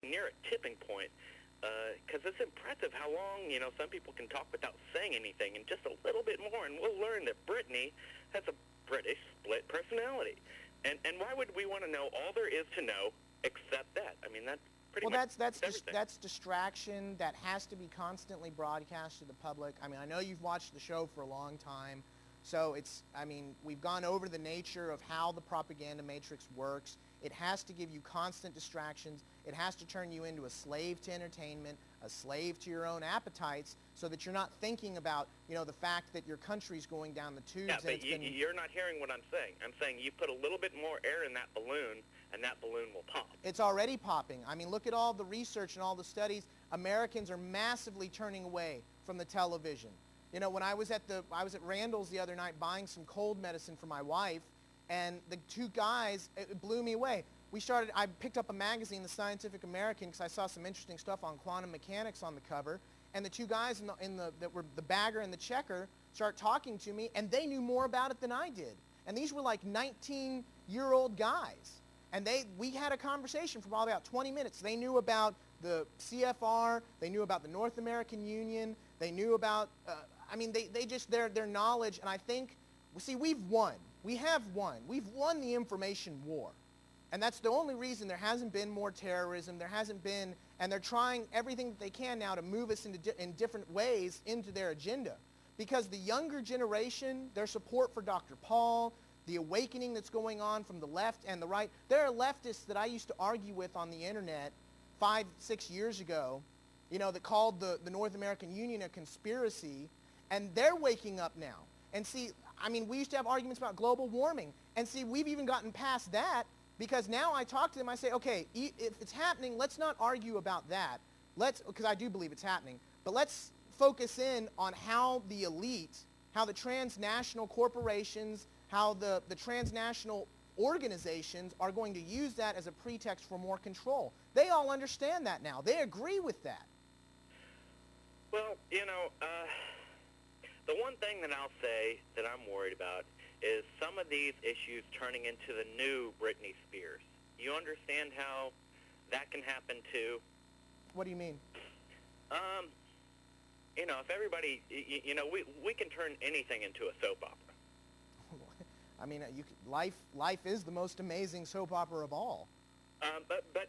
near a tipping point, because it's impressive how long, some people can talk without saying anything, and just a little bit more, and we'll learn that Brittany has a British split personality. And why would we want to know all there is to know except that? I mean, that's pretty much everything. That's distraction that has to be constantly broadcast to the public. I mean, I know you've watched the show for a long time, so we've gone over the nature of how the propaganda matrix works. It has to give you constant distractions. It has to turn you into a slave to entertainment, a slave to your own appetites, so that you're not thinking about, the fact that your country's going down the tubes. Yeah, but you're not hearing what I'm saying. I'm saying you put a little bit more air in that balloon, and that balloon will pop. It's already popping. I mean, look at all the research and all the studies. Americans are massively turning away from the television. When I was at Randall's the other night buying some cold medicine for my wife, and the two guys, it blew me away. I picked up a magazine, the Scientific American, because I saw some interesting stuff on quantum mechanics on the cover, and the two guys that were the bagger and the checker start talking to me, and they knew more about it than I did. And these were like 19-year-old guys. And we had a conversation for probably about 20 minutes. They knew about the CFR, they knew about the North American Union, they knew about, their knowledge, and I think, we've won. We have won. We've won the information war. And that's the only reason there hasn't been more terrorism. There hasn't been, and they're trying everything that they can now to move us in different ways into their agenda. Because the younger generation, their support for Dr. Paul, the awakening that's going on from the left and the right, there are leftists that I used to argue with on the internet 5-6 years ago, that called the North American Union a conspiracy, and they're waking up now. And we used to have arguments about global warming. And we've even gotten past that, because now I talk to them, I say, okay, if it's happening, let's not argue about that. Because I do believe it's happening. But let's focus in on how the elite, how the transnational corporations, how the transnational organizations are going to use that as a pretext for more control. They all understand that now. They agree with that. Well, the one thing that I'll say that I'm worried about is some of these issues turning into the new Britney Spears. You understand how that can happen too? What do you mean? If everybody, we can turn anything into a soap opera. I mean, life is the most amazing soap opera of all. But as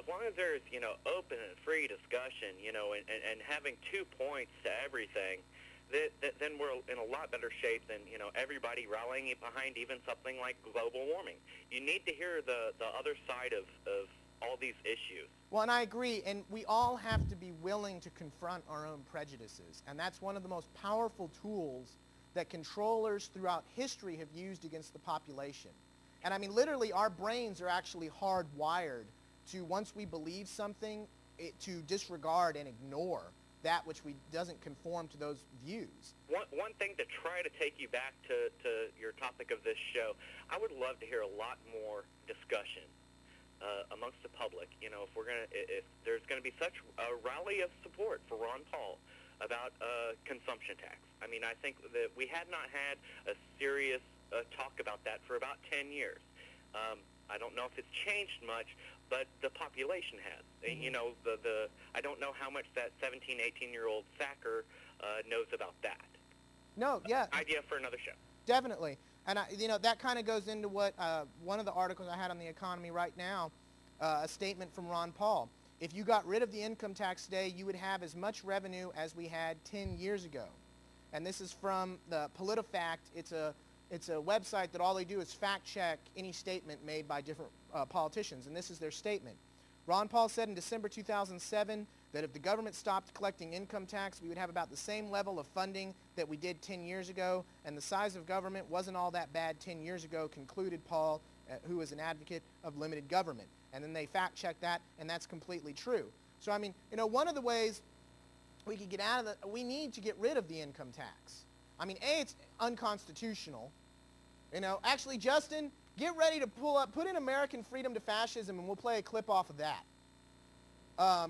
long as there's open and free discussion, and having 2 points to everything, then we're in a lot better shape than everybody rallying behind even something like global warming. You need to hear the other side of all these issues. Well, and I agree, and we all have to be willing to confront our own prejudices, and that's one of the most powerful tools that controllers throughout history have used against the population. And literally, our brains are actually hardwired to, once we believe something, to disregard and ignore that which doesn't conform to those views. One thing to try to take you back to your topic of this show, I would love to hear a lot more discussion amongst the public. If there's going to be such a rally of support for Ron Paul about consumption tax. I think that we had not had a serious talk about that for about 10 years. I don't know if it's changed much, but the population has. Mm-hmm. I don't know how much that 17, 18-year-old Sacker knows about that. No, yeah. Idea for another show. Definitely. And, that kind of goes into what one of the articles I had on The Economy right now, a statement from Ron Paul. If you got rid of the income tax today, you would have as much revenue as we had 10 years ago. And this is from the PolitiFact. It's a website that all they do is fact-check any statement made by different politicians, and this is their statement. Ron Paul said in December 2007 that if the government stopped collecting income tax, we would have about the same level of funding that we did 10 years ago, and the size of government wasn't all that bad 10 years ago, concluded Paul, who is an advocate of limited government. And then they fact-checked that, and that's completely true. So, one of the ways we could get out of we need to get rid of the income tax. It's unconstitutional. Actually, Justin, get ready to put in American Freedom to Fascism, and we'll play a clip off of that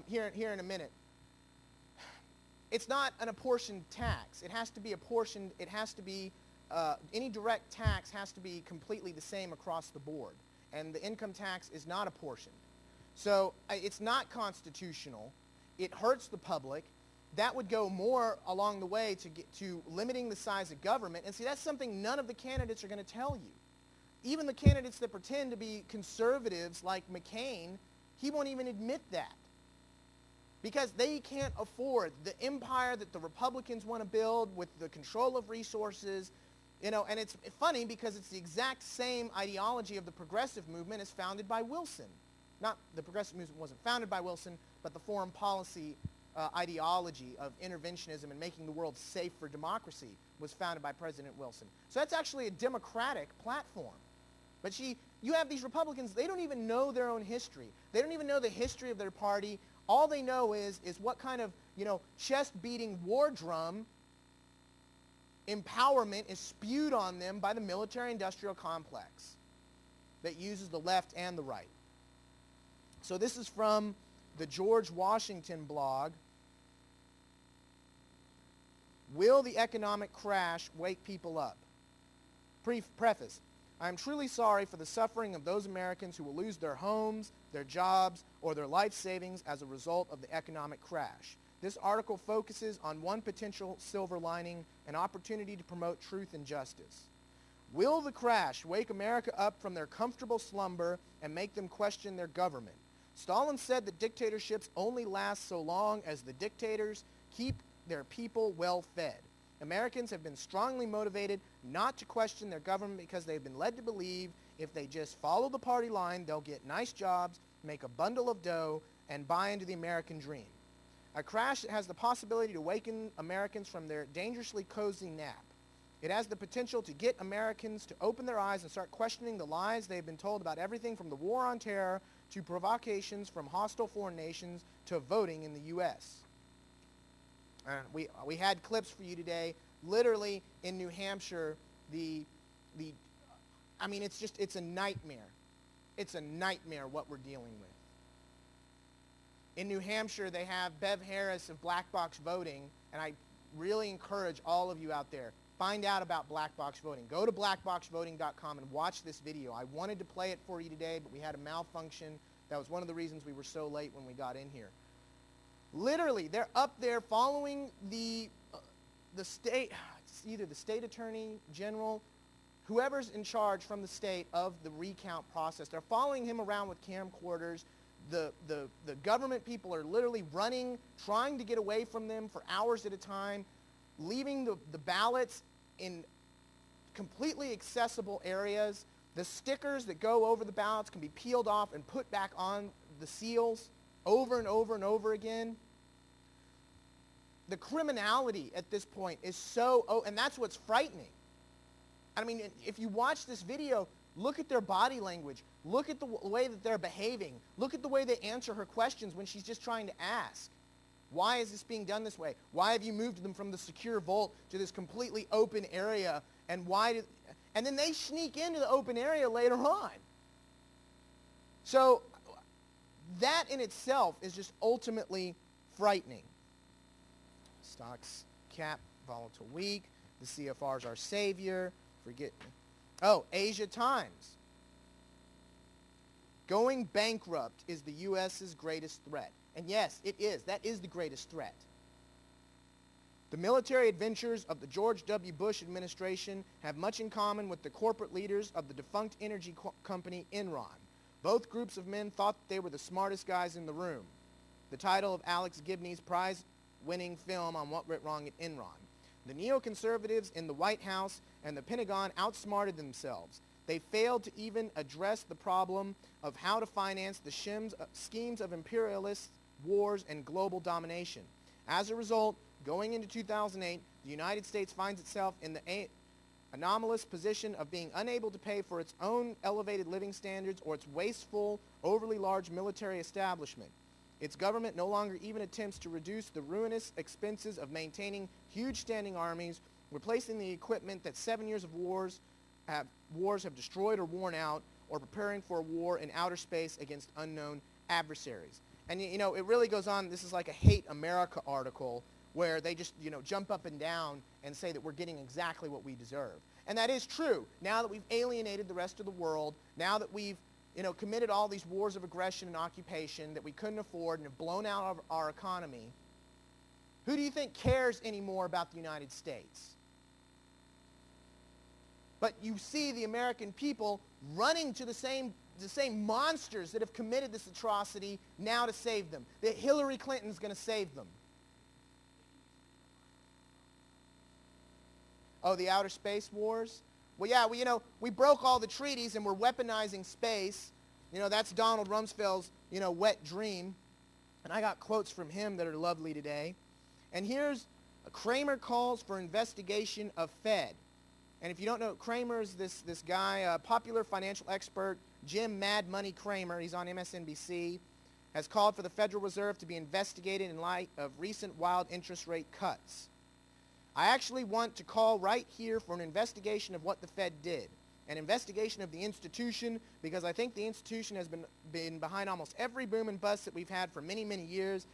here in a minute. It's not an apportioned tax. It has to be apportioned. It has to be, any direct tax has to be completely the same across the board. And the income tax is not apportioned. So it's not constitutional. It hurts the public. That would go more along the way to get to limiting the size of government. And see, that's something none of the candidates are going to tell you. Even the candidates that pretend to be conservatives like McCain, he won't even admit that. Because they can't afford the empire that the Republicans want to build with the control of resources. And it's funny because it's the exact same ideology of the progressive movement as founded by Wilson. Not the progressive movement wasn't founded by Wilson, but the foreign policy ideology of interventionism and making the world safe for democracy was founded by President Wilson. So that's actually a democratic platform. But you have these Republicans, they don't even know their own history. They don't even know the history of their party. All they know is what kind of, chest-beating war drum empowerment is spewed on them by the military-industrial complex that uses the left and the right. So this is from the George Washington blog. Will the economic crash wake people up? Preface. I am truly sorry for the suffering of those Americans who will lose their homes, their jobs, or their life savings as a result of the economic crash. This article focuses on one potential silver lining, an opportunity to promote truth and justice. Will the crash wake America up from their comfortable slumber and make them question their government? Stalin said that dictatorships only last so long as the dictators keep their people well fed. Americans have been strongly motivated not to question their government because they've been led to believe if they just follow the party line, they'll get nice jobs, make a bundle of dough, and buy into the American dream. A crash that has the possibility to awaken Americans from their dangerously cozy nap. It has the potential to get Americans to open their eyes and start questioning the lies they've been told about everything from the war on terror to provocations from hostile foreign nations to voting in the U.S. We had clips for you today. Literally in New Hampshire, it's a nightmare. It's a nightmare what we're dealing with. In New Hampshire, they have Bev Harris of Black Box Voting, and I really encourage all of you out there, find out about black box voting. Go to blackboxvoting.com and watch this video. I wanted to play it for you today, but we had a malfunction. That was one of the reasons we were so late when we got in here. Literally, they're up there following the state, it's either the state attorney general, whoever's in charge from the state of the recount process. They're following him around with camcorders. The government people are literally running, trying to get away from them for hours at a time, leaving the ballots in completely accessible areas. The stickers that go over the ballots can be peeled off and put back on the seals over and over and over again. The criminality at this point is and that's what's frightening. I mean, if you watch this video, look at their body language. Look at the way that they're behaving. Look at the way they answer her questions when she's just trying to ask. Why is this being done this way? Why have you moved them from the secure vault to this completely open area? And then they sneak into the open area later on. So that in itself is just ultimately frightening. Stocks cap, volatile week. The CFR's our savior. Asia Times. Going bankrupt is the U.S.'s greatest threat. And yes, it is. That is the greatest threat. The military adventures of the George W. Bush administration have much in common with the corporate leaders of the defunct energy company Enron. Both groups of men thought that they were the smartest guys in the room. The title of Alex Gibney's prize-winning film on what went wrong at Enron. The neoconservatives in the White House and the Pentagon outsmarted themselves. They failed to even address the problem of how to finance the schemes of imperialist wars and global domination. As a result, going into 2008, the United States finds itself in the anomalous position of being unable to pay for its own elevated living standards or its wasteful, overly large military establishment. Its government no longer even attempts to reduce the ruinous expenses of maintaining huge standing armies, replacing the equipment that 7 years of wars have destroyed or worn out, or preparing for a war in outer space against unknown adversaries. And it really goes on. This is like a Hate America article where they just jump up and down and say that we're getting exactly what we deserve. And that is true. Now that we've alienated the rest of the world, now that we've committed all these wars of aggression and occupation that we couldn't afford and have blown out our economy, who do you think cares anymore about the United States? But you see the American people running to the same monsters that have committed this atrocity now to save them. That Hillary Clinton's going to save them. Oh, the outer space wars? Well, yeah, we broke all the treaties and we're weaponizing space. That's Donald Rumsfeld's, wet dream. And I got quotes from him that are lovely today. And here's Kramer calls for investigation of Fed. And if you don't know, Kramer's this guy, popular financial expert, Jim Mad Money Kramer, he's on MSNBC, has called for the Federal Reserve to be investigated in light of recent wild interest rate cuts. I actually want to call right here for an investigation of what the Fed did. An investigation of the institution, because I think the institution has been behind almost every boom and bust that we've had for many, many years.